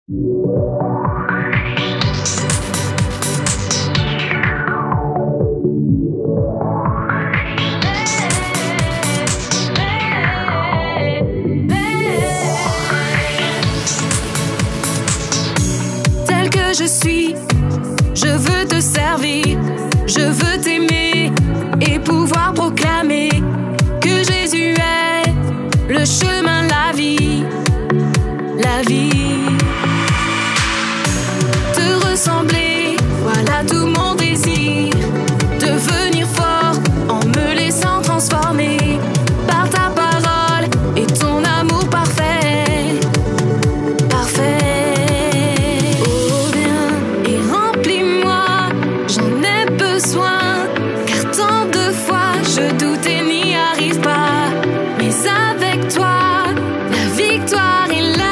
Tel que je suis, je veux te servir, je veux t'aimer et pouvoir proclamer que Jésus est le chemin, la vie, la vie. Te ressembler, voilà tout mon désir, devenir fort en me laissant transformer par ta parole et ton amour parfait, parfait. Oh viens et remplis-moi, j'en ai besoin, car tant de fois je doute et n'y arrive pas, mais avec toi, la victoire est là.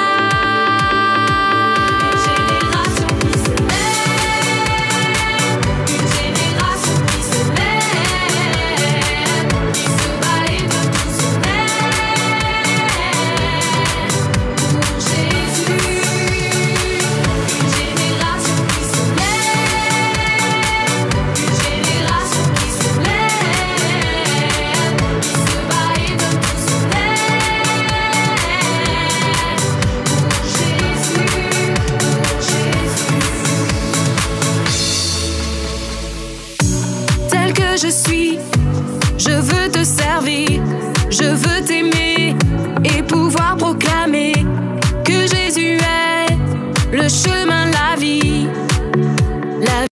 Je suis, je veux te servir, je veux t'aimer et pouvoir proclamer que Jésus est le chemin, la vie, la vie.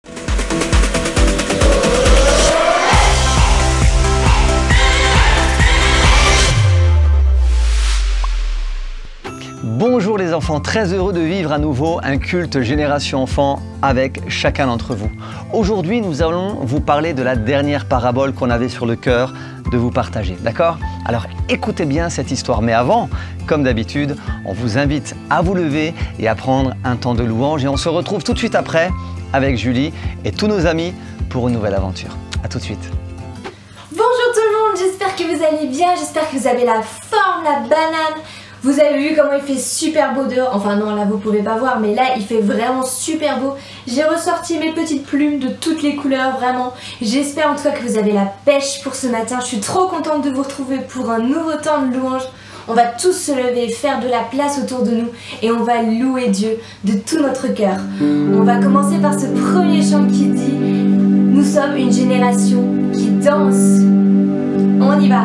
Bonjour les enfants, très heureux de vivre à nouveau un culte Génération Enfant avec chacun d'entre vous. Aujourd'hui, nous allons vous parler de la dernière parabole qu'on avait sur le cœur de vous partager, d'accord? Alors écoutez bien cette histoire, mais avant, comme d'habitude, on vous invite à vous lever et à prendre un temps de louange et on se retrouve tout de suite après avec Julie et tous nos amis pour une nouvelle aventure. À tout de suite. Bonjour tout le monde, j'espère que vous allez bien, j'espère que vous avez la forme, la banane. Vous avez vu comment il fait super beau dehors, enfin non là vous pouvez pas voir mais là il fait vraiment super beau. J'ai ressorti mes petites plumes de toutes les couleurs vraiment. J'espère en tout cas que vous avez la pêche pour ce matin. Je suis trop contente de vous retrouver pour un nouveau temps de louange. On va tous se lever, faire de la place autour de nous et on va louer Dieu de tout notre cœur. On va commencer par ce premier chant qui dit: nous sommes une génération qui danse. On y va.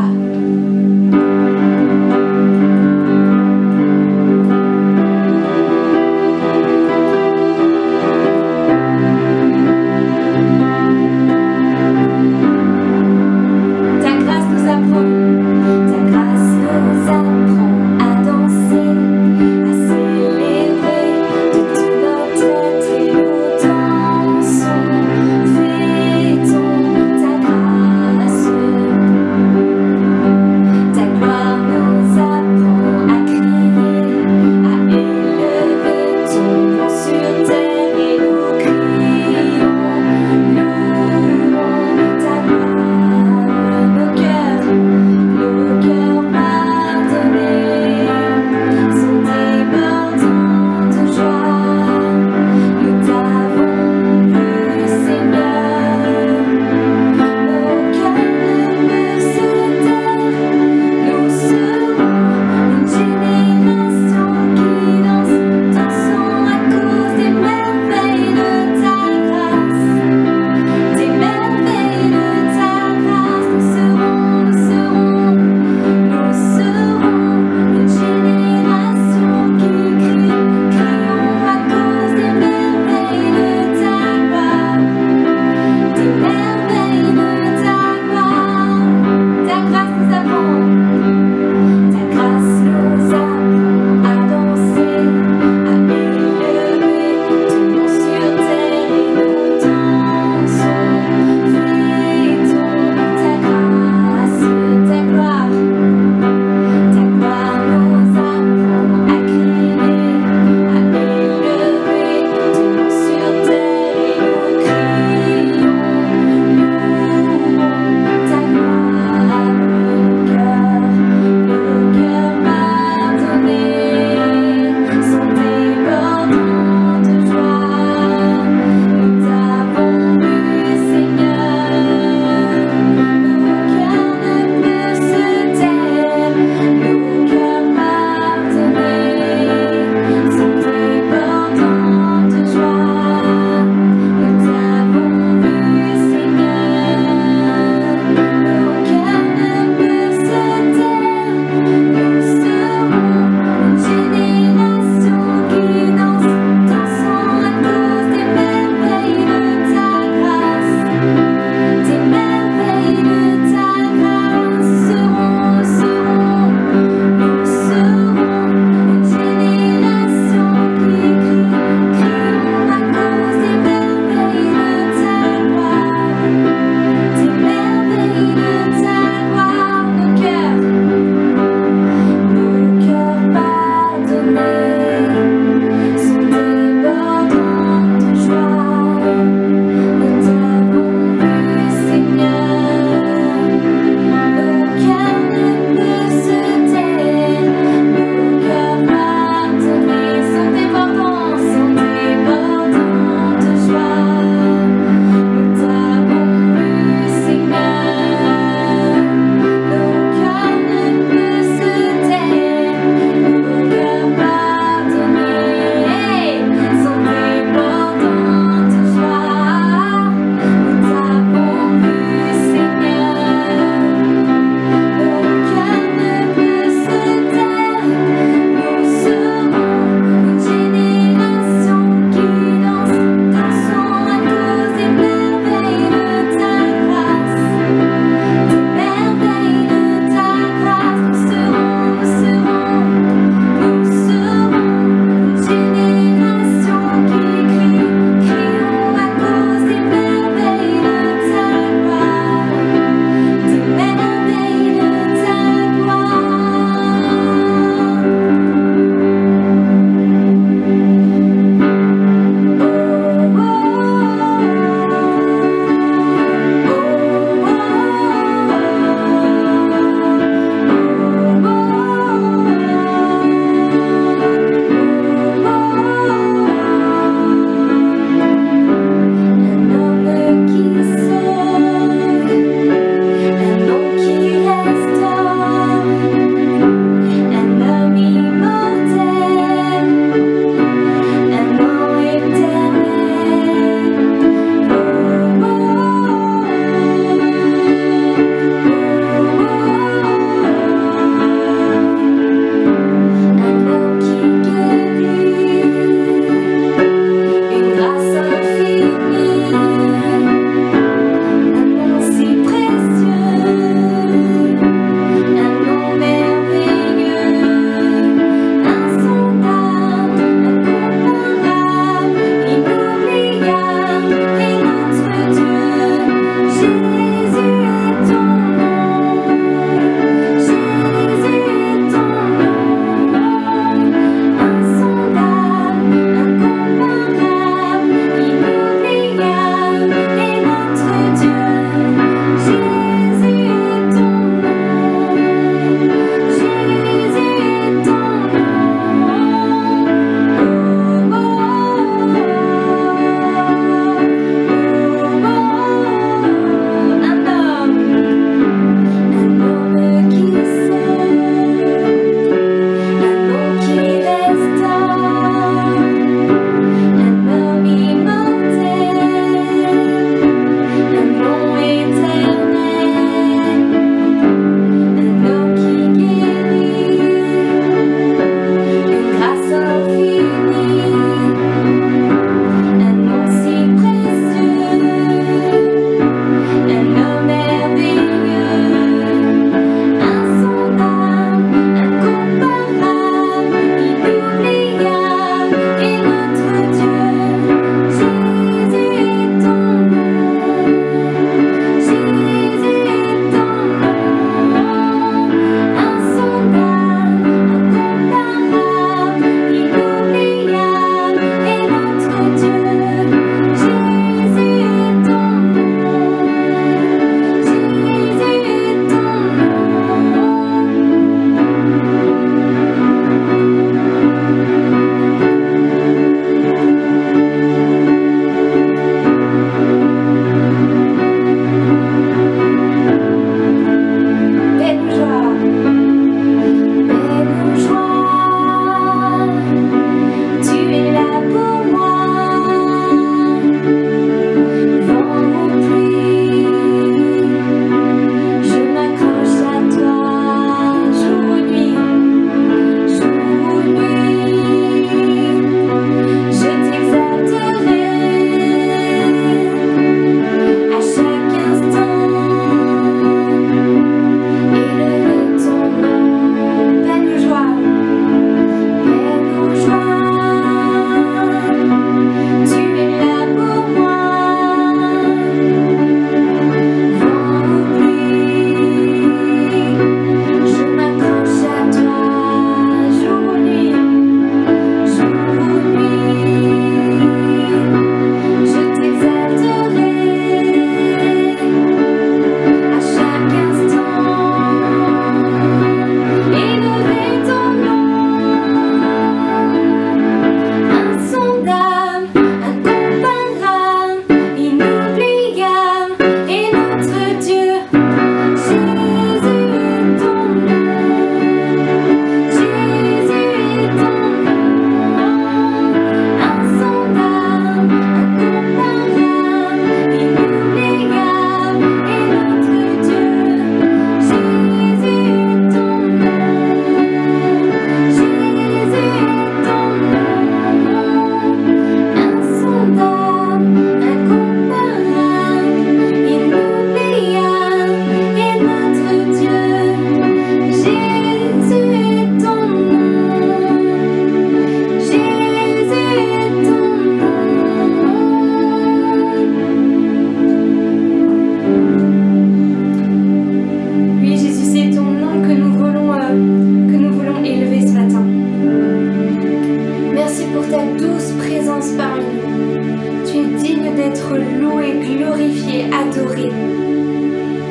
douce présence parmi nous. Tu es digne d'être loué, glorifié, adoré.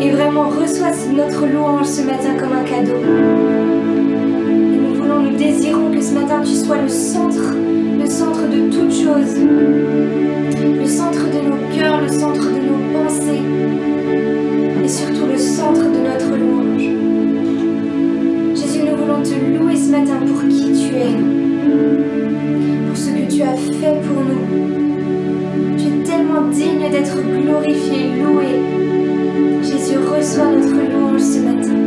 Et vraiment, reçois notre louange ce matin comme un cadeau. Et nous désirons que ce matin tu sois le centre de toutes choses. Le centre de nos cœurs, le centre de nos pensées. Et surtout le centre de notre louange. Jésus, nous voulons te louer ce matin pour qui tu es. Pour ce que tu as fait pour nous. Tu es tellement digne d'être glorifié, loué. Jésus, reçois notre louange ce matin.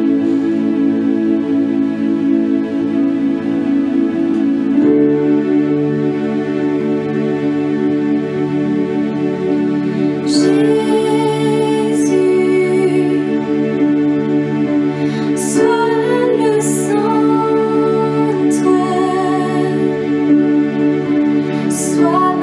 Sois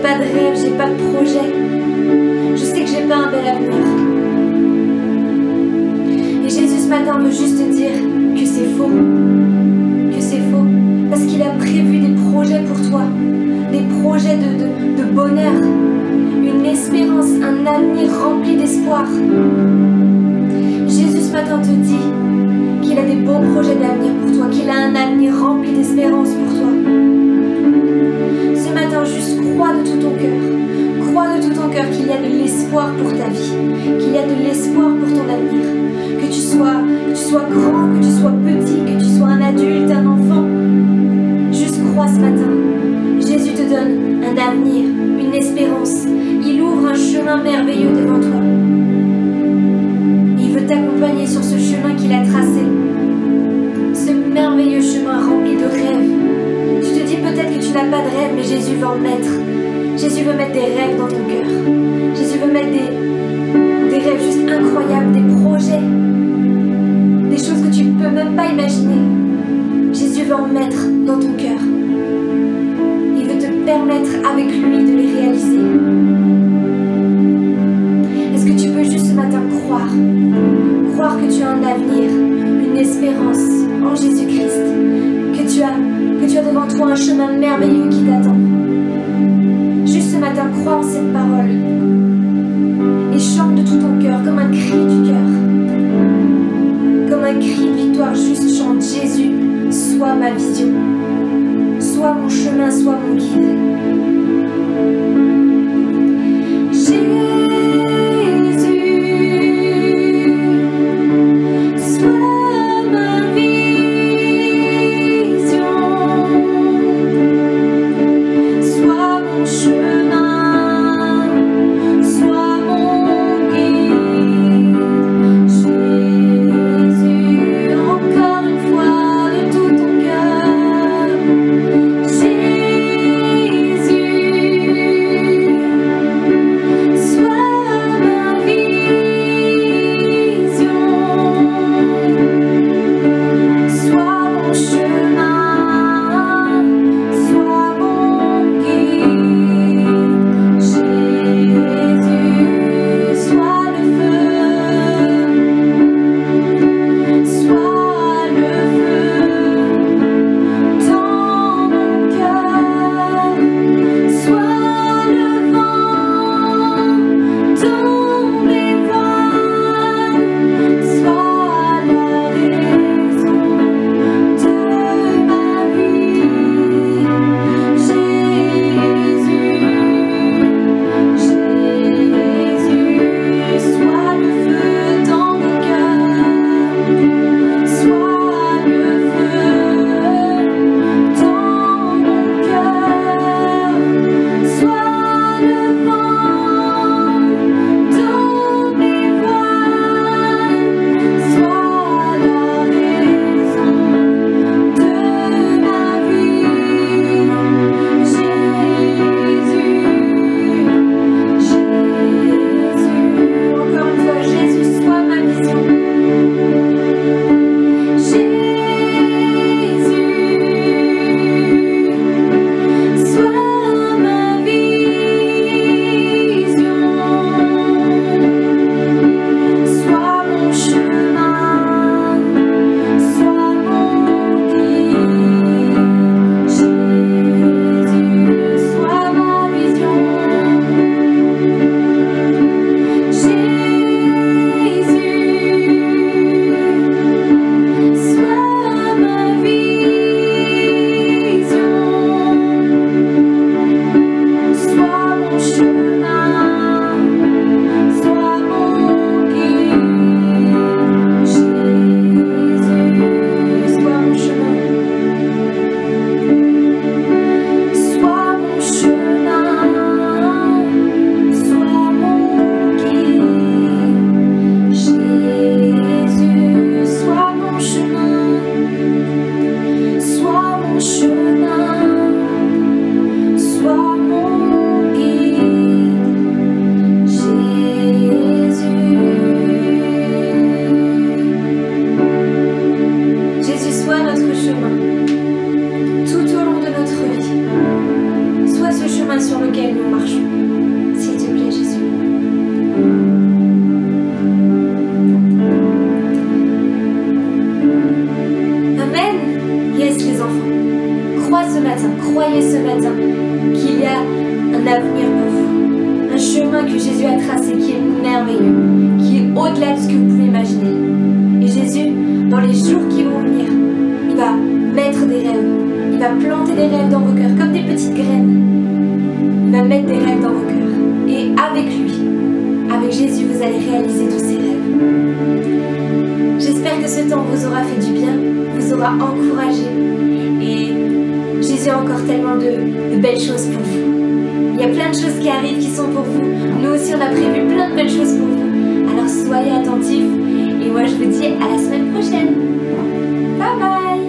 pas de rêve, j'ai pas de projet. Je sais que j'ai pas un bel avenir. Et Jésus ce matin veut juste te dire que c'est faux. Que c'est faux. Parce qu'il a prévu des projets pour toi. Des projets de bonheur. Une espérance, un avenir rempli d'espoir. Jésus ce matin te dit qu'il a des beaux projets d'avenir pour toi, qu'il a un avenir rempli d'espérance pour toi. Ce matin, juste crois de tout ton cœur. Crois de tout ton cœur qu'il y a de l'espoir pour ta vie, qu'il y a de l'espoir pour ton avenir. Que tu sois grand, que tu sois petit, que tu sois un adulte, un enfant. Juste crois ce matin. Jésus te donne un avenir, une espérance. Il ouvre un chemin merveilleux devant toi. Il veut t'accompagner sur ce chemin qu'il a tracé. Ce merveilleux chemin rempli de rêves. Tu te dis peut-être que tu n'as pas de rêve, mais Jésus veut en mettre. Jésus veut mettre des rêves dans ton cœur. Jésus veut mettre des rêves juste incroyables, des projets, des choses que tu ne peux même pas imaginer. Jésus veut en mettre dans ton cœur. Il veut te permettre avec lui de les réaliser. Est-ce que tu peux juste ce matin croire? Croire que tu as un avenir, une espérance en Jésus-Christ, que tu as devant toi un chemin merveilleux qui t'attend. Juste ce matin, crois en cette parole et chante de tout ton cœur comme un cri du cœur, comme un cri de victoire. Juste chante: Jésus, sois ma vision, sois mon chemin, sois mon guide. Jésus, au-delà de ce que vous pouvez imaginer. Et Jésus, dans les jours qui vont venir, il va mettre des rêves. Il va planter des rêves dans vos cœurs, comme des petites graines. Il va mettre des rêves dans vos cœurs. Et avec lui, avec Jésus, vous allez réaliser tous ces rêves. J'espère que ce temps vous aura fait du bien, vous aura encouragé. Et Jésus a encore tellement de belles choses pour vous. Il y a plein de choses qui arrivent qui sont pour vous. Nous aussi, on a prévu plein de belles choses pour vous. Alors soyez attentifs. Et moi, je vous dis à la semaine prochaine. Bye bye.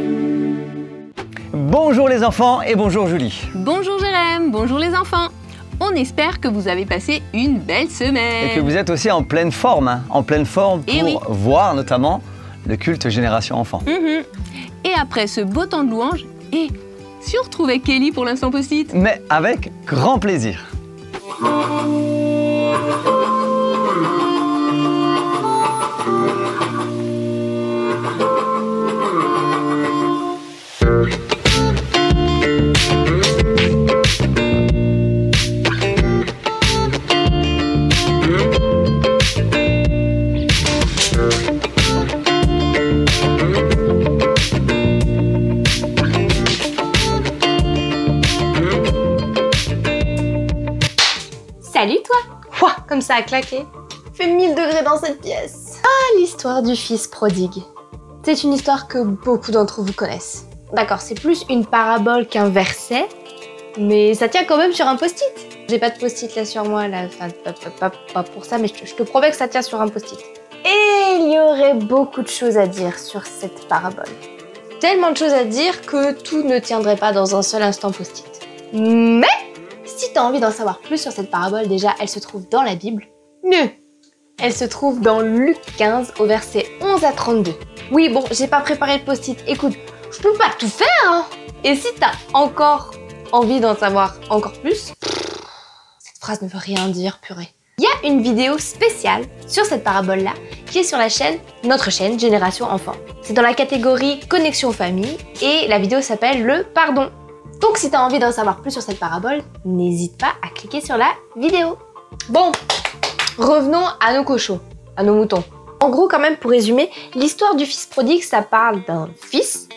Bonjour les enfants et bonjour Julie. Bonjour Jérém, bonjour les enfants. On espère que vous avez passé une belle semaine. Et que vous êtes aussi en pleine forme, hein, en pleine forme pour voir notamment le culte Génération Enfant. Et après ce beau temps de louange, et si on retrouvait Kelly pour l'instant post-it? Mais avec grand plaisir. Salut toi! Ouah, comme ça a claqué. Il fait 1000 degrés dans cette pièce. Ah, l'histoire du fils prodigue. C'est une histoire que beaucoup d'entre vous connaissent. D'accord, c'est plus une parabole qu'un verset, mais ça tient quand même sur un post-it. J'ai pas de post-it là sur moi, là. Enfin, pas pour ça, mais je te promets que ça tient sur un post-it. Et il y aurait beaucoup de choses à dire sur cette parabole. Tellement de choses à dire que tout ne tiendrait pas dans un seul instant post-it. Mais si t'as envie d'en savoir plus sur cette parabole, déjà, elle se trouve dans la Bible. Mieux, elle se trouve dans Luc 15 au verset 11 à 32. Oui, bon, j'ai pas préparé le post-it. Écoute, je peux pas tout faire, hein. Et si t'as encore envie d'en savoir encore plus, cette phrase ne veut rien dire, purée. Il y a une vidéo spéciale sur cette parabole-là qui est sur la chaîne, notre chaîne Génération Enfant. C'est dans la catégorie Connexion Famille et la vidéo s'appelle le Pardon. Donc si t'as envie d'en savoir plus sur cette parabole, n'hésite pas à cliquer sur la vidéo. Bon, revenons à nos cochons, à nos moutons. En gros, quand même, pour résumer, l'histoire du fils prodigue, ça parle d'un fils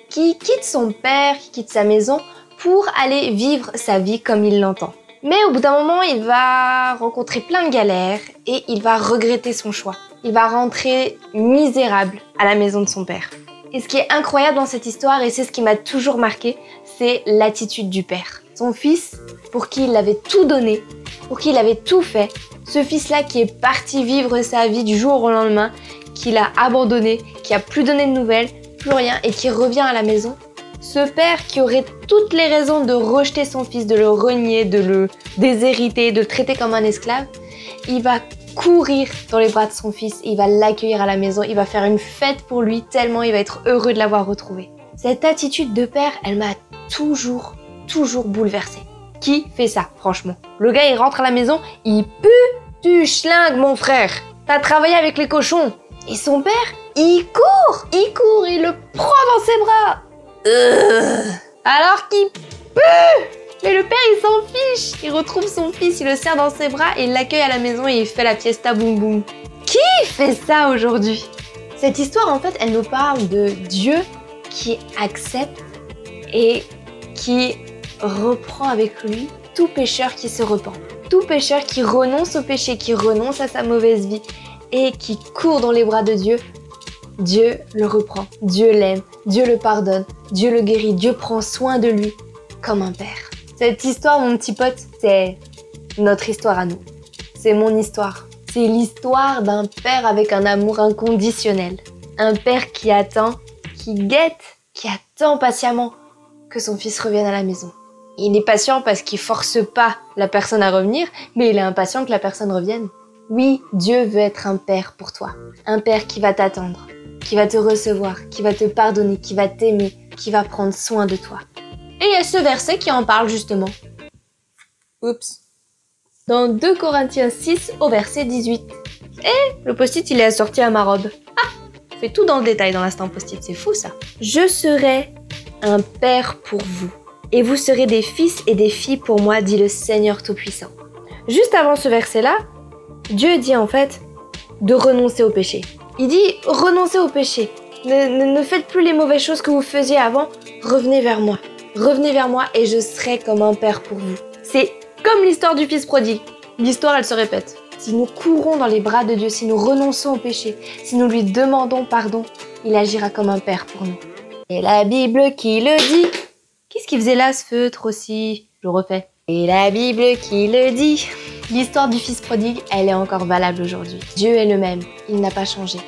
qui quitte son père, qui quitte sa maison pour aller vivre sa vie comme il l'entend. Mais au bout d'un moment, il va rencontrer plein de galères et il va regretter son choix. Il va rentrer misérable à la maison de son père. Et ce qui est incroyable dans cette histoire, et c'est ce qui m'a toujours marqué, c'est l'attitude du père. Son fils, pour qui il avait tout donné, pour qui il avait tout fait, ce fils-là qui est parti vivre sa vie du jour au lendemain, qui l'a abandonné, qui a plus donné de nouvelles, plus rien, et qui revient à la maison. Ce père qui aurait toutes les raisons de rejeter son fils, de le renier, de le déshériter, de le traiter comme un esclave, il va courir dans les bras de son fils, il va l'accueillir à la maison, il va faire une fête pour lui tellement il va être heureux de l'avoir retrouvé. Cette attitude de père, elle m'a toujours bouleversée. Qui fait ça, franchement? Le gars, il rentre à la maison, il pue du schlingue, mon frère. T'as travaillé avec les cochons. Et son père, il court, il le prend dans ses bras. Alors qu'il pue. Mais le père, il s'en fiche. Il retrouve son fils, il le serre dans ses bras et il l'accueille à la maison et il fait la fiesta boum boum. Qui fait ça aujourd'hui? Cette histoire, en fait, elle nous parle de Dieu qui accepte et qui reprend avec lui tout pécheur qui se repent. Tout pécheur qui renonce au péché, qui renonce à sa mauvaise vie et qui court dans les bras de Dieu. Dieu le reprend, Dieu l'aime, Dieu le pardonne, Dieu le guérit, Dieu prend soin de lui comme un père. Cette histoire, mon petit pote, c'est notre histoire à nous. C'est mon histoire. C'est l'histoire d'un père avec un amour inconditionnel. Un père qui attend, qui guette, qui attend patiemment que son fils revienne à la maison. Il est patient parce qu'il force pas la personne à revenir, mais il est impatient que la personne revienne. Oui, Dieu veut être un père pour toi. Un père qui va t'attendre, qui va te recevoir, qui va te pardonner, qui va t'aimer, qui va prendre soin de toi. Et il y a ce verset qui en parle justement. Oups. Dans 2 Corinthiens 6 au verset 18. Et le post-it, il est assorti à ma robe. Ah, fait tout dans le détail dans l'instant post-it, c'est fou ça. Je serai un père pour vous, et vous serez des fils et des filles pour moi, dit le Seigneur Tout-Puissant. Juste avant ce verset-là, Dieu dit en fait, de renoncer au péché. Il dit renoncez au péché. Ne faites plus les mauvaises choses que vous faisiez avant. Revenez vers moi. Revenez vers moi et je serai comme un père pour vous. C'est comme l'histoire du fils prodigue. L'histoire, elle se répète. Si nous courons dans les bras de Dieu, si nous renonçons au péché, si nous lui demandons pardon, il agira comme un père pour nous. Et la Bible qui le dit. Qu'est-ce qu'il faisait là, ce feutre aussi? Je le refais. Et la Bible qui le dit. L'histoire du fils prodigue, elle est encore valable aujourd'hui. Dieu est le même, il n'a pas changé.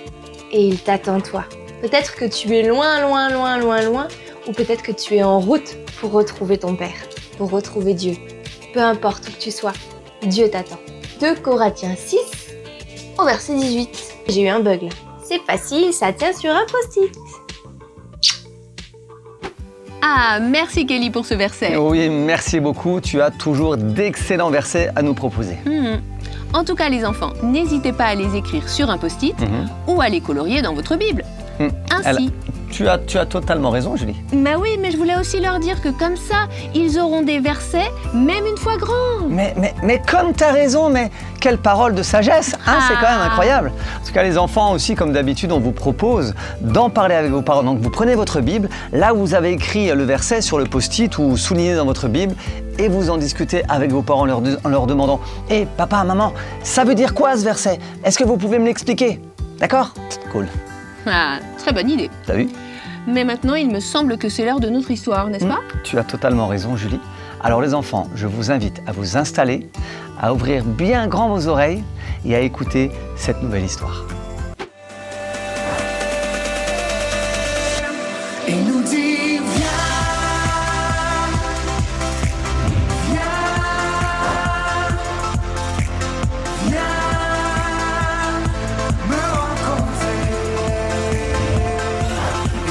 Et il t'attend toi. Peut-être que tu es loin, loin, loin, loin, loin, ou peut-être que tu es en route pour retrouver ton Père, pour retrouver Dieu. Peu importe où que tu sois, Dieu t'attend. 2 Corinthiens 6, au verset 18. J'ai eu un bug là. C'est facile, ça tient sur un post-it. Ah, merci Kelly pour ce verset. Oui, merci beaucoup. Tu as toujours d'excellents versets à nous proposer. En tout cas, les enfants, n'hésitez pas à les écrire sur un post-it ou à les colorier dans votre Bible. Ainsi. Tu as totalement raison, Julie. Bah oui, mais je voulais aussi leur dire que comme ça, ils auront des versets, même une fois grands. Mais comme tu as raison, mais quelle parole de sagesse, hein, c'est quand même incroyable. En tout cas, les enfants aussi, comme d'habitude, on vous propose d'en parler avec vos parents. Donc, vous prenez votre Bible, là où vous avez écrit le verset sur le post-it ou souligné dans votre Bible, et vous en discutez avec vos parents en leur demandant « Hé, papa, maman, ça veut dire quoi ce verset? Est-ce que vous pouvez me l'expliquer ?» D'accord? Cool. Ah, très bonne idée. T'as vu? Mais maintenant, il me semble que c'est l'heure de notre histoire, n'est-ce pas? Tu as totalement raison, Julie. Alors les enfants, je vous invite à vous installer, à ouvrir bien grand vos oreilles et à écouter cette nouvelle histoire. Il nous dit viens, me rencontrer.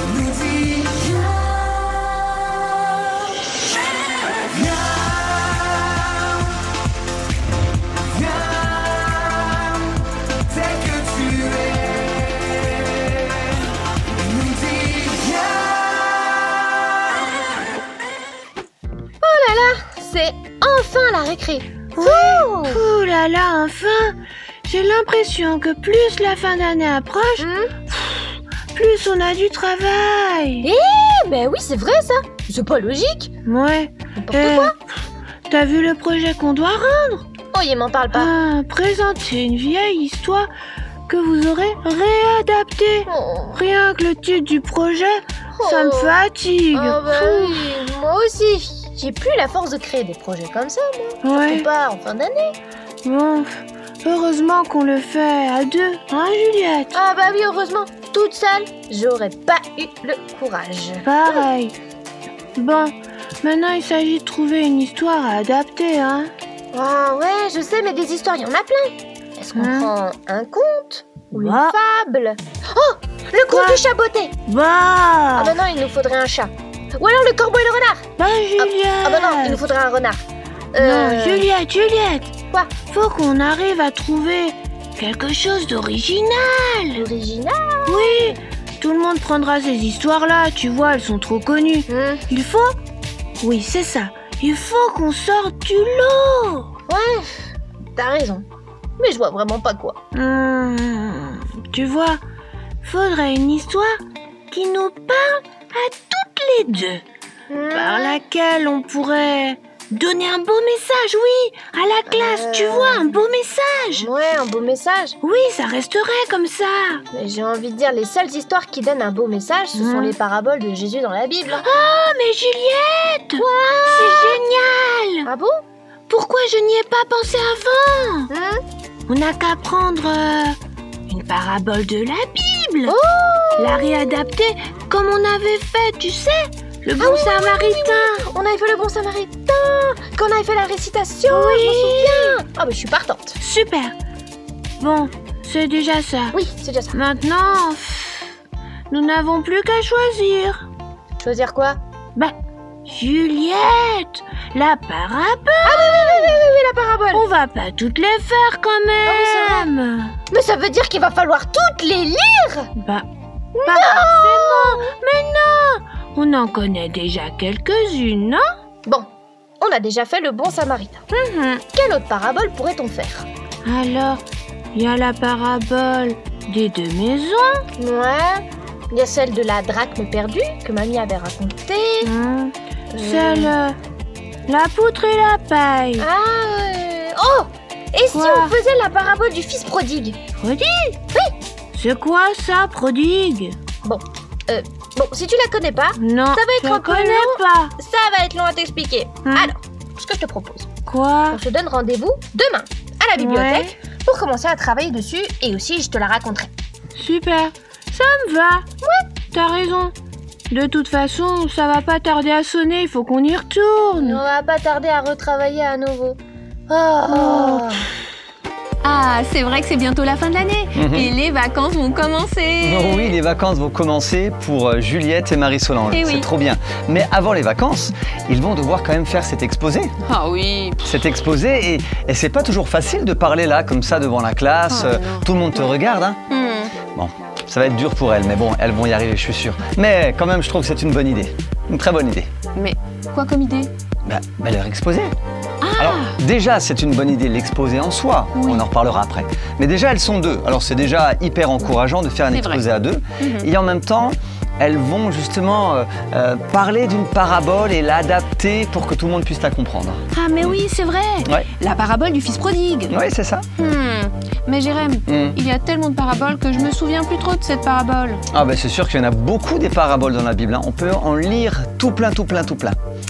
Il nous dit viens, tel que tu es. Il nous dit C'est enfin la récré. Ouh là là, enfin! J'ai l'impression que plus la fin d'année approche, plus on a du travail. Ben oui, c'est vrai ça. C'est pas logique. Ouais. N'importe quoi. T'as vu le projet qu'on doit rendre? Oh, il m'en parle pas. Présenter une vieille histoire que vous aurez réadaptée. Rien que le titre du projet, ça me fatigue. Oh bah oui, moi aussi. J'ai plus la force de créer des projets comme ça, moi. Ouais. Surtout pas en fin d'année. Bon, heureusement qu'on le fait à 2, hein Juliette? Ah bah oui, heureusement. Toute seule, j'aurais pas eu le courage. Pareil. Bon, maintenant il s'agit de trouver une histoire à adapter, hein? Ah ouais, je sais, mais des histoires, il y en a plein. Est-ce qu'on prend un conte ou une fable? Oh, le conte du chat botté. Ah bah non, il nous faudrait un chat. Ou alors le corbeau et le renard. Juliette. Ah bah non, il nous faudrait un renard. Non, Juliette. Quoi? Faut qu'on arrive à trouver quelque chose d'original. Original? Oui, tout le monde prendra ces histoires-là, tu vois, elles sont trop connues. Il faut... Oui, c'est ça. Il faut qu'on sorte du lot. Ouais, t'as raison. Mais je vois vraiment pas quoi. Tu vois, faudrait une histoire qui nous parle à toutes les deux. Par laquelle on pourrait donner un beau message, oui, à la classe, tu vois, un beau message. Ouais, un beau message. Oui, ça resterait comme ça. Mais j'ai envie de dire, les seules histoires qui donnent un beau message, ce sont les paraboles de Jésus dans la Bible. Oh, mais Juliette! C'est génial! Ah bon? Pourquoi je n'y ai pas pensé avant? On n'a qu'à prendre une parabole de la Bible. La réadapter comme on avait fait, tu sais, le bon samaritain. On avait fait le bon samaritain. Quand on avait fait la récitation, je m'en souviens. Ah mais je suis partante. Super. Bon, c'est déjà ça. Oui, c'est déjà ça. Maintenant, nous n'avons plus qu'à choisir. Choisir quoi? Juliette, la parabole. Ah oui, la parabole. On va pas toutes les faire quand même. Mais ça veut dire qu'il va falloir toutes les lire. Pas forcément. Mais non, on en connaît déjà quelques-unes, non? Bon, on a déjà fait le bon samaritain. Quelle autre parabole pourrait-on faire? Alors, Il y a la parabole des 2 maisons. Ouais. Il y a celle de la drachme perdue que mamie avait racontée. Celle... la poutre et la paille. Oh! Et si Quoi? on faisait la parabole du fils prodigue? Prodigue? Oui. C'est quoi ça, prodigue? Bon, si tu la connais pas, Non, ça va être je un peu connais long. pas. Ça va être long à t'expliquer. Alors, ce que je te propose, Quoi? on se donne rendez-vous demain à la bibliothèque pour commencer à travailler dessus et aussi je te la raconterai. Super, ça me va. Ouais, t'as raison. De toute façon, ça va pas tarder à sonner, il faut qu'on y On retourne. va pas tarder à retravailler à nouveau. Oh. Ah, c'est vrai que c'est bientôt la fin de l'année Mhm. et les vacances vont commencer. Oh oui, les vacances vont commencer pour Juliette et Marie-Solange. Eh oui. C'est trop bien. Mais avant les vacances, ils vont devoir quand même faire cet exposé. Ah oui. Cet exposé, et c'est pas toujours facile de parler là, comme ça, devant la classe. Oh, non. Tout le monde te regarde, hein. Bon, ça va être dur pour elles, mais bon, elles vont y arriver, je suis sûr. Mais quand même, je trouve que c'est une bonne idée. Une très bonne idée. Mais quoi comme idée? Bah, leur exposer. Alors, déjà, c'est une bonne idée, l'exposer en soi. Oui. On en reparlera après. Mais déjà, elles sont 2. Alors, c'est déjà hyper encourageant de faire un C'est exposé vrai. à 2. Mhm. Et en même temps, elles vont justement parler d'une parabole et l'adapter pour que tout le monde puisse la comprendre. Ah mais oui, c'est vrai. Ouais. La parabole du fils prodigue. Oui, c'est ça. Mais Jérém, il y a tellement de paraboles que je me souviens plus trop de cette parabole. Ah ben c'est sûr qu'il y en a beaucoup des paraboles dans la Bible, hein. On peut en lire tout plein.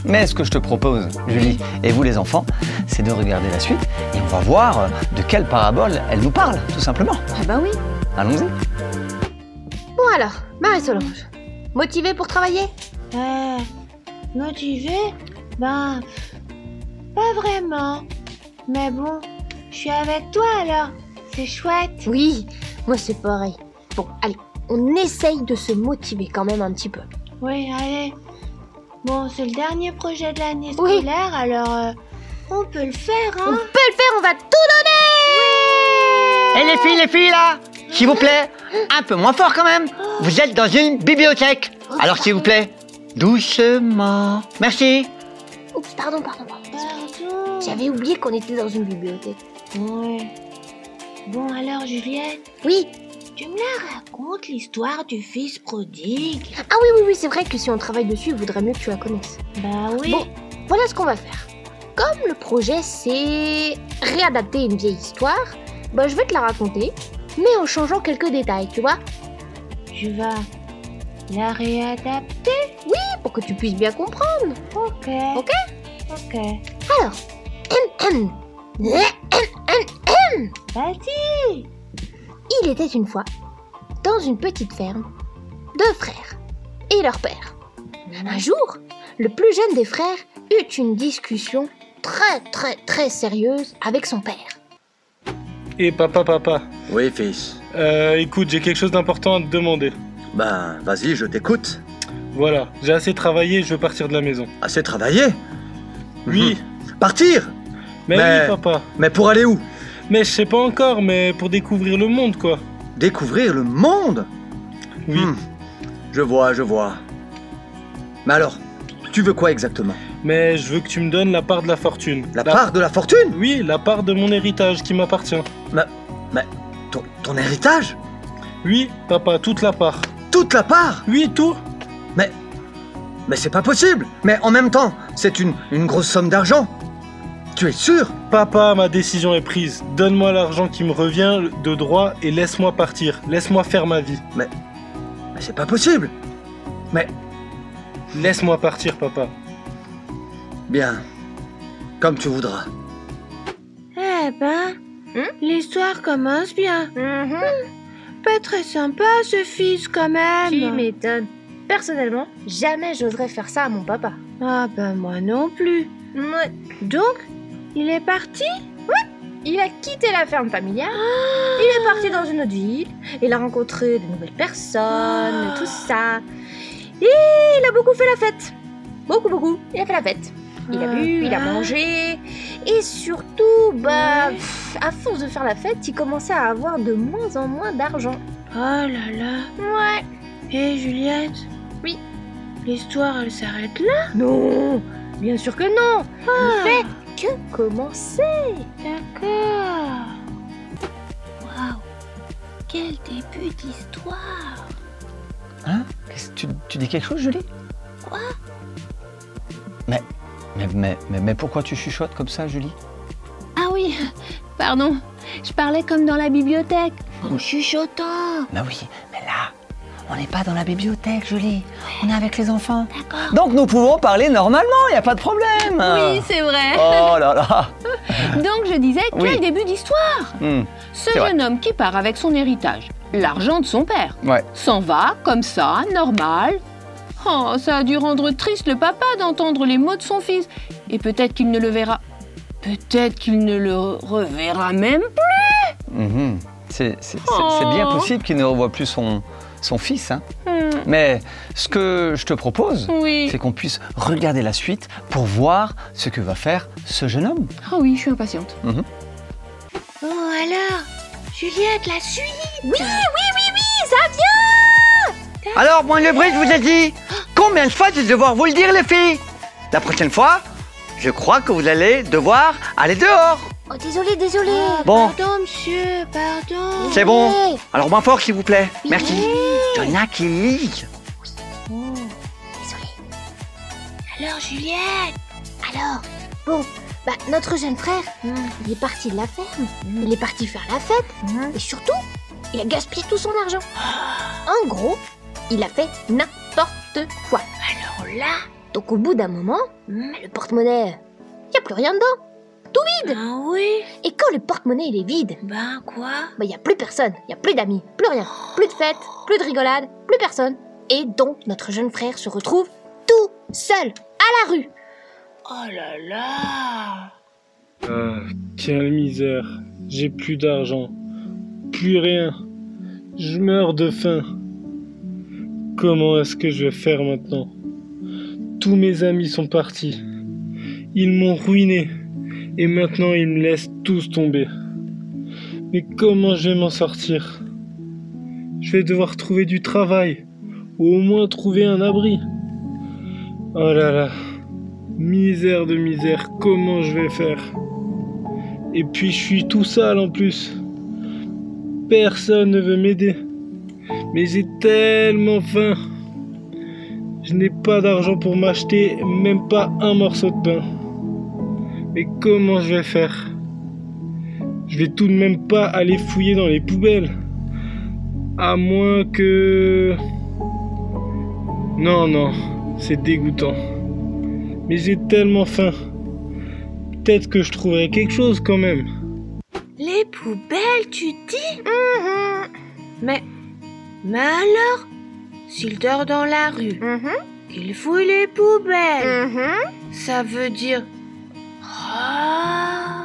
Mais ce que je te propose, Julie, et vous les enfants, c'est de regarder la suite et on va voir de quelle parabole elle nous parle, tout simplement. Ah bah oui. Allons-y. Bon alors, Marie-Solange, motivée pour travailler? Motivée? Ben, pas vraiment. Mais bon, je suis avec toi alors. C'est chouette. Oui, moi c'est pareil. Bon, allez, on essaye de se motiver quand même un petit peu. Oui, allez. Bon, c'est le dernier projet de l'année Oui. scolaire, alors on peut le faire, On hein? peut le faire, on va tout donner! Et les filles là, s'il vous plaît, un peu moins fort quand même. Vous êtes dans une bibliothèque. Alors s'il vous plaît, doucement. Merci. Oups, pardon. Pardon. J'avais oublié qu'on était dans une bibliothèque. Ouais. Bon alors, Juliette, Oui. tu me la racontes l'histoire du fils prodigue? Ah oui, c'est vrai que si on travaille dessus, il vaudrait mieux que tu la connaisses. Bah oui. Bon, voilà ce qu'on va faire. Comme le projet c'est réadapter une vieille histoire, bah je vais te la raconter, mais en changeant quelques détails, tu vois, Tu vas la réadapter? pour que tu puisses bien comprendre. Ok. Ok. Ok. Alors, Vas-y. il était une fois, dans une petite ferme, 2 frères et leur père. Un jour, le plus jeune des frères eut une discussion très sérieuse avec son père. Et papa, Oui, fils. écoute, j'ai quelque chose d'important à te demander. Ben, vas-y, je t'écoute. Voilà, j'ai assez travaillé, je veux partir de la maison. Assez travaillé? Oui, Partir? mais Mais- oui, papa. Mais pour aller où? Mais je sais pas encore, mais pour découvrir le monde, quoi. Découvrir le monde? Oui. Je vois. Mais alors, tu veux quoi exactement? Mais je veux que tu me donnes la part de la fortune. La part de la fortune? Oui, la part de mon héritage qui m'appartient. Mais ton héritage? Oui, papa, toute la part. Toute la part? Oui, tout. Mais c'est pas possible! Mais en même temps, c'est une grosse somme d'argent. Tu es sûr? Papa, ma décision est prise. Donne-moi l'argent qui me revient de droit et laisse-moi partir. Laisse-moi faire ma vie. Mais c'est pas possible! Laisse-moi partir, papa. Bien. Comme tu voudras. Eh ben, l'histoire commence bien. Pas très sympa ce fils quand même. Tu m'étonnes. Personnellement, jamais j'oserais faire ça à mon papa. Ah ben moi non plus. Ouais. Donc, il est parti? Il a quitté la ferme familiale, il est parti dans une autre ville, il a rencontré de nouvelles personnes, tout ça. Et il a beaucoup fait la fête. Beaucoup. Il a fait la fête. Il a bu, il a mangé. Et surtout, à force de faire la fête, il commençait à avoir de moins en moins d'argent. Oh là là. Ouais. Et Juliette? Oui. L'histoire elle s'arrête là? Non, bien sûr que non. Il fait que commencer. D'accord. quel début d'histoire? Hein? Tu dis quelque chose, Julie? Quoi? Mais pourquoi tu chuchotes comme ça, Julie? Ah oui, pardon, je parlais comme dans la bibliothèque. En chuchotant. Bah oui, mais là, on n'est pas dans la bibliothèque, Julie. On est avec les enfants. D'accord. Donc nous pouvons parler normalement, il n'y a pas de problème. Oui, c'est vrai. Oh là là. Donc je disais, quel Oui. début d'histoire? Hmm, Ce c'est vrai. jeune homme qui part avec son héritage, l'argent de son père, Ouais. s'en va, comme ça, normal. Oh, ça a dû rendre triste le papa d'entendre les mots de son fils. Et peut-être qu'il ne le verra. Peut-être qu'il ne le reverra même plus. Mhm. C'est bien possible qu'il ne revoie plus son fils. Hein. Mais ce que je te propose, Oui. c'est qu'on puisse regarder la suite pour voir ce que va faire ce jeune homme. Ah oui, je suis impatiente. Mhm. Oh alors, Juliette, la suite. Oui, ça vient. Alors, moi, le bris, je vous ai dit, combien de fois je vais devoir vous le dire, les filles? La prochaine fois, je crois que vous allez devoir aller dehors. Oh, désolé. Bon, Pardon, monsieur, pardon. c'est bon. Alors, moins fort, s'il vous plaît. Merci. Il y en a qui lisent. Désolé. Alors, Juliette. Alors, bon, bah, notre jeune frère, il est parti de la ferme, il est parti faire la fête, et surtout, il a gaspillé tout son argent. En gros, il a fait n'importe quoi. Alors là. Donc au bout d'un moment, le porte-monnaie, il n'y a plus rien dedans, tout vide. Ah oui. Et quand le porte-monnaie il est vide, Ben quoi? bah, il n'y a plus personne, il n'y a plus d'amis, plus rien, plus de fête, plus de rigolade, plus personne. Et donc notre jeune frère se retrouve tout seul, à la rue. Oh là là. Ah, quelle misère. J'ai plus d'argent. Plus rien. Je meurs de faim. Comment est-ce que je vais faire maintenant? Tous mes amis sont partis. Ils m'ont ruiné. Et maintenant ils me laissent tous tomber. Mais comment je vais m'en sortir? Je vais devoir trouver du travail. Ou au moins trouver un abri. Oh là là. Misère de misère, comment je vais faire? Et puis je suis tout sale en plus. Personne ne veut m'aider. Mais j'ai tellement faim. Je n'ai pas d'argent pour m'acheter même pas un morceau de pain. Mais comment je vais faire? Je vais tout de même pas aller fouiller dans les poubelles. À moins que... Non, c'est dégoûtant. Mais j'ai tellement faim. Peut-être que je trouverai quelque chose quand même. Les poubelles, tu dis? Mais alors, s'il dort dans la rue, qu'il fouille les poubelles, ça veut dire... Ah,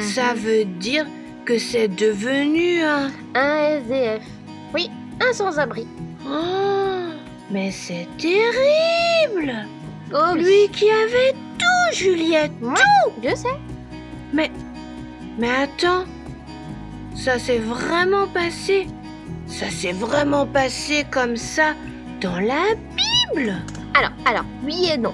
ça veut dire que c'est devenu un SDF. Oui, un sans-abri. Oh, mais c'est terrible. Oh, Lui qui avait tout, Juliette, tout. je sais. Mais attends, ça s'est vraiment passé. Ça s'est vraiment passé comme ça dans la Bible. Alors, oui et non.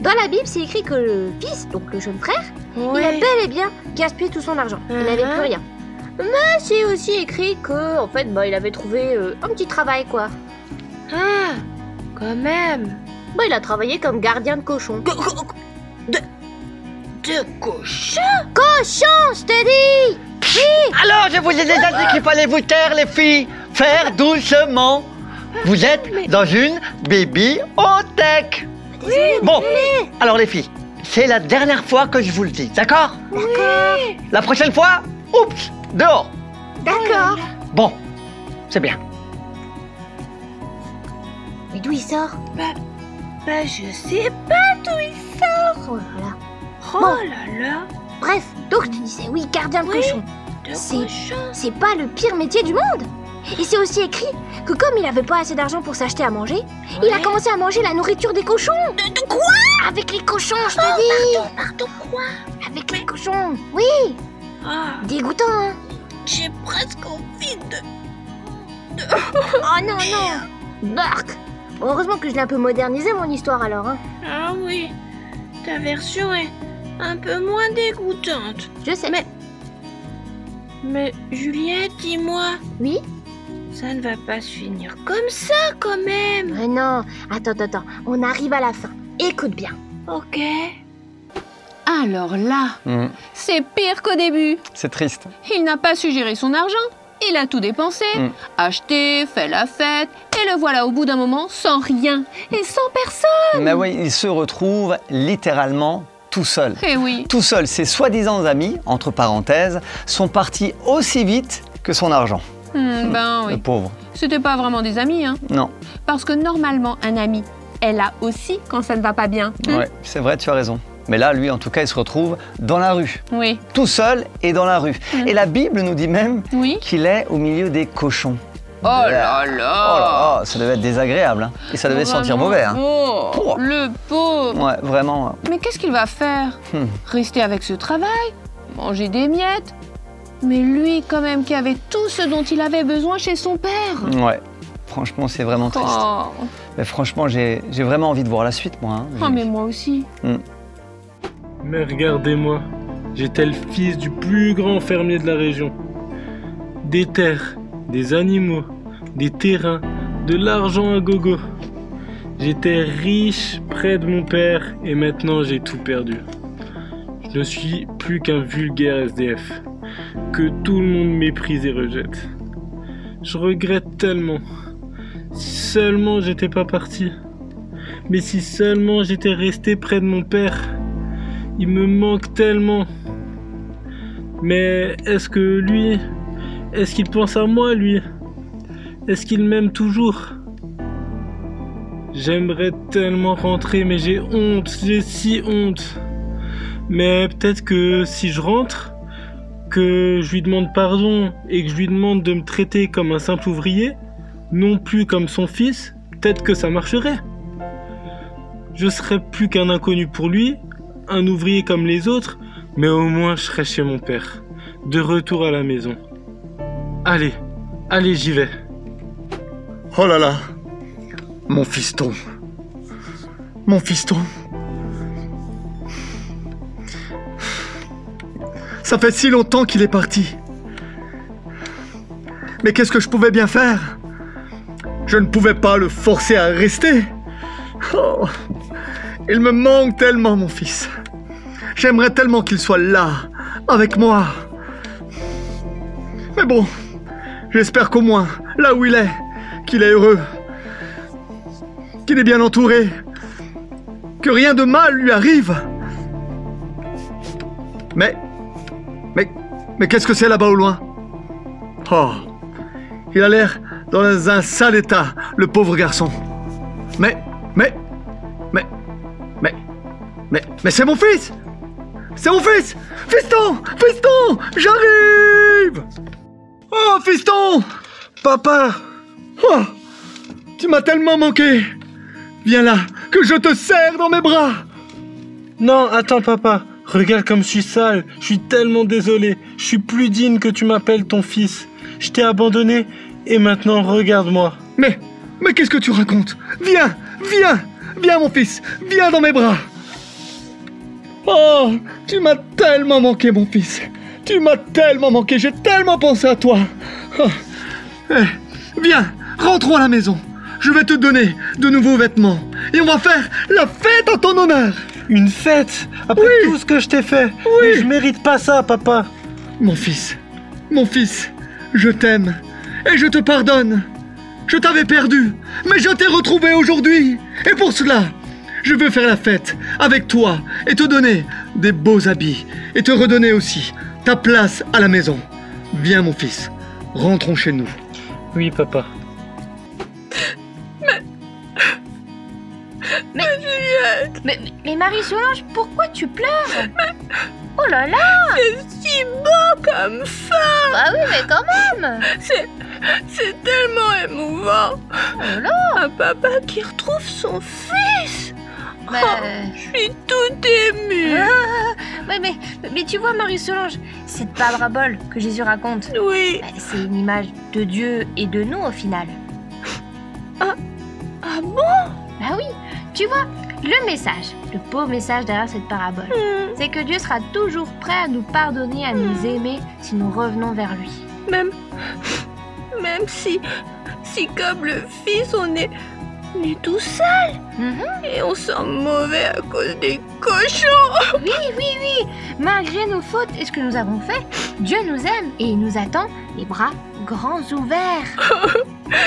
Dans la Bible, c'est écrit que le fils, donc le jeune frère, il a Ouais. bel et bien gaspillé tout son argent. Il n'avait plus rien. Mais c'est aussi écrit que, en fait, bah, il avait trouvé un petit travail, quoi. Ah, quand même. Bah, il a travaillé comme gardien de cochon. De cochon. Cochon, je te dis! Alors, je vous ai déjà dit qu'il fallait vous taire, les filles. Faire doucement. Vous êtes dans une bibliothèque. Bon, alors les filles, c'est la dernière fois que je vous le dis, d'accord? D'accord. La prochaine fois, oups, dehors. D'accord. Bon, c'est bien. Mais d'où il sort? Bah, je sais pas d'où il sort. Oh là là. Oh Bon. là là. Bref, donc je te disais, oui, gardien de Oui. cochon. De C'est- cochon. C'est pas le pire métier du monde. Et c'est aussi écrit que comme il avait pas assez d'argent pour s'acheter à manger, il a Ouais. commencé à manger la nourriture des cochons. De quoi? Avec les cochons, je te dis. Pardon, quoi? Avec les cochons. Oui, Ah, dégoûtant, hein. j'ai presque envie de... Oh non. Bark. Bon, heureusement que je l'ai un peu modernisé mon histoire alors, hein. Ah oui, ta version est un peu moins dégoûtante. Je sais. Mais Juliette, dis-moi, Oui. Ça ne va pas se finir comme ça quand même. Mais non, attends, on arrive à la fin. Écoute bien. Ok. Alors là, c'est pire qu'au début. C'est triste. Il n'a pas su gérer son argent. Il a tout dépensé, acheté, fait la fête, et le voilà au bout d'un moment sans rien et sans personne. Mais oui, il se retrouve littéralement tout seul. Eh oui. Tout seul, ses soi-disant amis, entre parenthèses, sont partis aussi vite que son argent. Ben Le oui. pauvre. C'était pas vraiment des amis, hein. Non. Parce que normalement, un ami, elle a aussi quand ça ne va pas bien. Ouais, c'est vrai, tu as raison. Mais là, lui, en tout cas, il se retrouve dans la rue. Oui. Tout seul et dans la rue. Et la Bible nous dit même Oui. qu'il est au milieu des cochons. Oh là Oh là là. là, ça devait être désagréable. Hein. Et ça devait sentir Vraiment. mauvais. Hein. Oh, Pouah. le pauvre. Ouais, vraiment. Mais qu'est-ce qu'il va faire? Rester avec ce travail? Manger des miettes? Mais lui, quand même, qui avait tout ce dont il avait besoin chez son père. Ouais, franchement, c'est vraiment triste. Oh, Mais franchement, j'ai vraiment envie de voir la suite, moi. Hein. oh mais moi aussi. Mais regardez-moi, j'étais le fils du plus grand fermier de la région. Des terres, des animaux, des terrains, de l'argent à gogo. J'étais riche près de mon père et maintenant j'ai tout perdu. Je ne suis plus qu'un vulgaire SDF, que tout le monde méprise et rejette. Je regrette tellement. Si seulement j'étais pas parti. Mais si seulement j'étais resté près de mon père. Il me manque tellement. Mais est-ce que lui... Est-ce qu'il pense à moi, lui? Est-ce qu'il m'aime toujours? J'aimerais tellement rentrer, mais j'ai honte. J'ai si honte. Mais peut-être que si je rentre, que je lui demande pardon et que je lui demande de me traiter comme un simple ouvrier, non plus comme son fils, peut-être que ça marcherait. Je serais plus qu'un inconnu pour lui, un ouvrier comme les autres, mais au moins je serais chez mon père, de retour à la maison. Allez, allez, j'y vais. Oh là là, mon fiston. Mon fiston. Ça fait si longtemps qu'il est parti. Mais qu'est-ce que je pouvais bien faire? Je ne pouvais pas le forcer à rester. Oh, il me manque tellement, mon fils. J'aimerais tellement qu'il soit là, avec moi. Mais bon, j'espère qu'au moins, là où il est, qu'il est heureux, qu'il est bien entouré, que rien de mal lui arrive. Mais qu'est-ce que c'est là-bas au loin? Oh, il a l'air dans un sale état, le pauvre garçon. Mais c'est mon fils! C'est mon fils! Fiston! Fiston! J'arrive! Oh, fiston! Papa! Oh, tu m'as tellement manqué! Viens là, que je te serre dans mes bras! Non, attends papa, regarde comme je suis sale, je suis tellement désolé, je suis plus digne que tu m'appelles ton fils. Je t'ai abandonné et maintenant regarde-moi. Mais qu'est-ce que tu racontes? Viens, viens, viens mon fils, viens dans mes bras! Oh, tu m'as tellement manqué mon fils, tu m'as tellement manqué, j'ai tellement pensé à toi. Oh. Viens, rentrons à la maison, je vais te donner de nouveaux vêtements et on va faire la fête en ton honneur. Une fête? Après tout ce que je t'ai fait? Oui. Mais je mérite pas ça, papa. Mon fils, je t'aime et je te pardonne. Je t'avais perdu, mais je t'ai retrouvé aujourd'hui. Et pour cela, je veux faire la fête avec toi et te donner des beaux habits et te redonner aussi ta place à la maison. Viens mon fils, rentrons chez nous. Oui, papa. Mais Marie-Solange, pourquoi tu pleures? Oh là là! C'est si beau comme femme. Bah oui, mais quand même! C'est tellement émouvant. Oh là! Un papa qui retrouve son fils. Mais... Je suis toute émue. mais tu vois Marie-Solange, cette parabole que Jésus raconte, Oui. c'est une image de Dieu et de nous au final. Ah bon? Bah oui, tu vois, le message, le beau message derrière cette parabole, c'est que Dieu sera toujours prêt à nous pardonner, à nous aimer si nous revenons vers lui. Même même si comme le fils, on est tout sale. Et on sent mauvais à cause des cochons. Oui. Malgré nos fautes et ce que nous avons fait, Dieu nous aime et il nous attend les bras grands ouverts.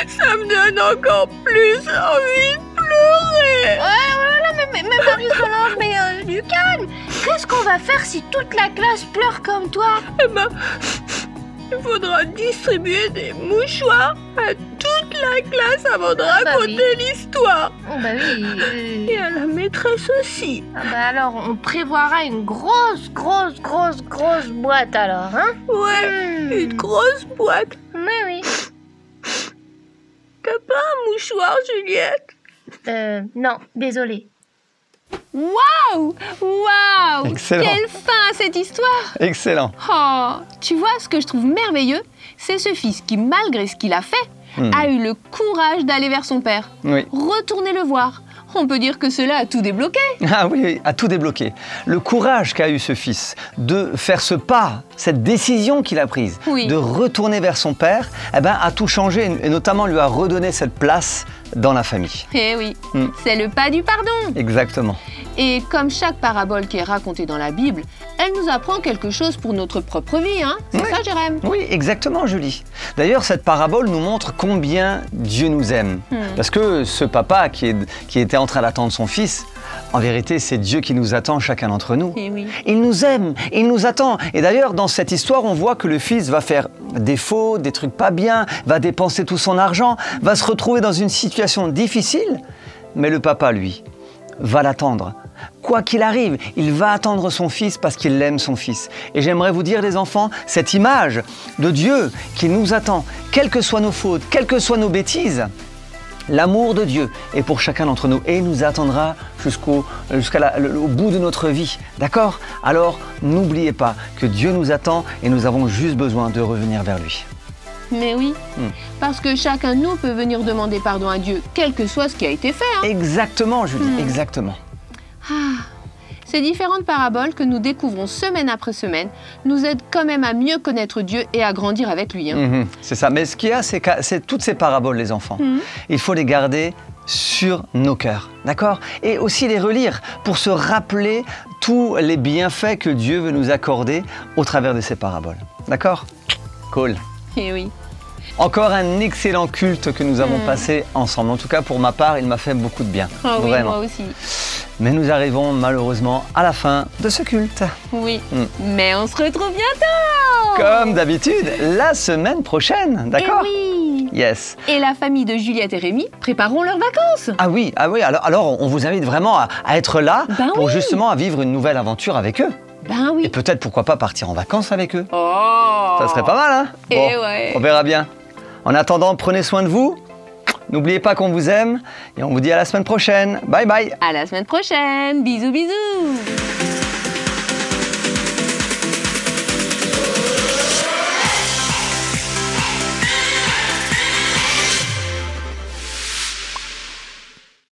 Ça me donne encore plus envie de pleurer. Mais Marie-Solange, mais du calme. Qu'est-ce qu'on va faire si toute la classe pleure comme toi? Eh ben, il faudra distribuer des mouchoirs à toute la classe avant de raconter l'histoire. Oh bah oui. Et à la maîtresse aussi. Ah bah alors, on prévoira une grosse boîte alors, hein? Ouais, une grosse boîte. Oui. T'as pas un mouchoir, Juliette? Non, désolée. Waouh! Excellent. Quelle fin à cette histoire! Excellent. Oh, tu vois, ce que je trouve merveilleux, c'est ce fils qui, malgré ce qu'il a fait, a eu le courage d'aller vers son père. Oui. Retourner le voir. On peut dire que cela a tout débloqué. Ah oui, a tout débloqué. Le courage qu'a eu ce fils de faire ce pas, cette décision qu'il a prise, de retourner vers son père, a tout changé et notamment lui a redonné cette place dans la famille. Eh oui, c'est le pas du pardon. Exactement. Et comme chaque parabole qui est racontée dans la Bible, elle nous apprend quelque chose pour notre propre vie, hein? C'est ça, Jérém? Oui, exactement, Julie. D'ailleurs, cette parabole nous montre combien Dieu nous aime. Parce que ce papa qui était en train d'attendre son fils, en vérité, c'est Dieu qui nous attend, chacun d'entre nous. Eh oui. Il nous aime, il nous attend. Et d'ailleurs, dans cette histoire, on voit que le fils va faire des fautes, des trucs pas bien, va dépenser tout son argent, va se retrouver dans une situation difficile. Mais le papa, lui, va l'attendre. Quoi qu'il arrive, il va attendre son fils parce qu'il aime son fils. Et j'aimerais vous dire, les enfants, cette image de Dieu qui nous attend, quelles que soient nos fautes, quelles que soient nos bêtises, l'amour de Dieu est pour chacun d'entre nous et il nous attendra jusqu'au bout de notre vie. D'accord? Alors, n'oubliez pas que Dieu nous attend et nous avons juste besoin de revenir vers lui. Mais oui, parce que chacun de nous peut venir demander pardon à Dieu, quel que soit ce qui a été fait. Hein. Exactement, Julie, exactement. Ces différentes paraboles que nous découvrons semaine après semaine nous aident quand même à mieux connaître Dieu et à grandir avec lui. Hein. C'est ça, mais ce qu'il y a, c'est toutes ces paraboles, les enfants. Il faut les garder sur nos cœurs, d'accord? Et aussi les relire pour se rappeler tous les bienfaits que Dieu veut nous accorder au travers de ces paraboles. D'accord? Cool. Eh oui. Encore un excellent culte que nous avons passé ensemble. En tout cas, pour ma part, il m'a fait beaucoup de bien. Oh oui, vraiment. moi aussi. Mais nous arrivons malheureusement à la fin de ce culte. Oui, mais on se retrouve bientôt! Comme d'habitude, la semaine prochaine, d'accord? Eh oui! Yes. Et la famille de Juliette et Rémi prépareront leurs vacances. Ah oui, alors on vous invite vraiment à être là pour justement à vivre une nouvelle aventure avec eux. Ben oui. Et peut-être, pourquoi pas, partir en vacances avec eux. Oh! Ça serait pas mal, hein? Bon, on verra bien. En attendant, prenez soin de vous. N'oubliez pas qu'on vous aime. Et on vous dit à la semaine prochaine. Bye bye. À la semaine prochaine. Bisous, bisous.